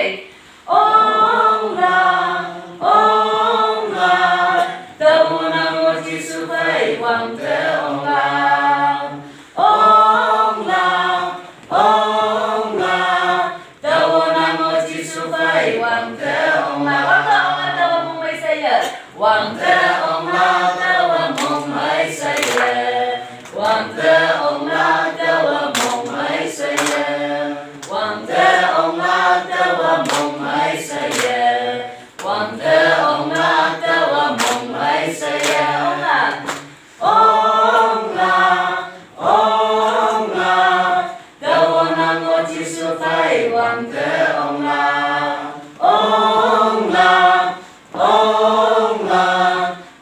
vị. Ông là ta vô nam mô chi sư phật hoàng thế ông là. Ông là ta vô nam mô chi sư phật hoàng thế ông là. Ta vô mong mấy say giờ hoàng thế ông là. Ta vô mong mấy say giờ hoàng thế ông là. Ta vô mong mấy say giờ hoàng thế ông là. Ta vô mong mấy say giờ hoàng thế ông là. Ta vô mong mấy say giờ. Ông là ta vô nam mô chi sư phật hoàng thế ông là. Ông là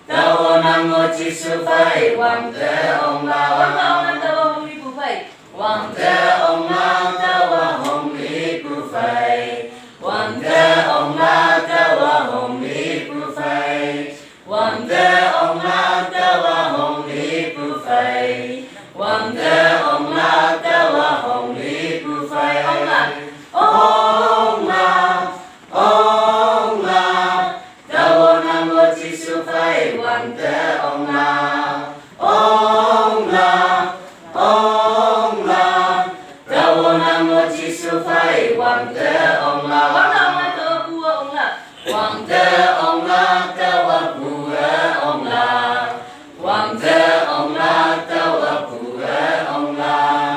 ta vô nam mô chi sư phật hoàng thế ông là. Ta vô hồng lý của phật hoàng thế ông là. Ta vô hồng lý của phật hoàng thế ông là. Ta vô hồng lý của phật hoàng thế ông là. Ta vô hồng lý của phật hoàng thế ông là. Ta vô hồng lý của phật. Ông là ta vô nam mô chi sư phật hoàng thế ông là. Ông là ta vô nam mô chi sư phật hoàng thế ông là. Hoàng thế ông là. Ta vô phù hệ ông là. Hoàng thế ông là. Ta vô phù hệ ông là.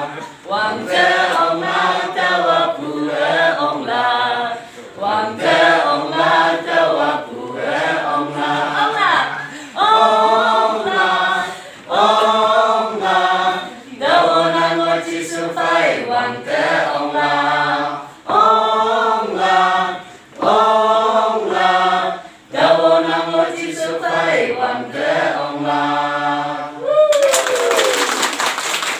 Hoàng thế ông là. Ta vô phù hệ ông là. Hoàng thế ông là. Ta vô phù hệ ông là. Ông là ta vô nam mô chi sư phật hoàng thế ông là. Ông là ta vô nam mô chi sư phật hoàng thế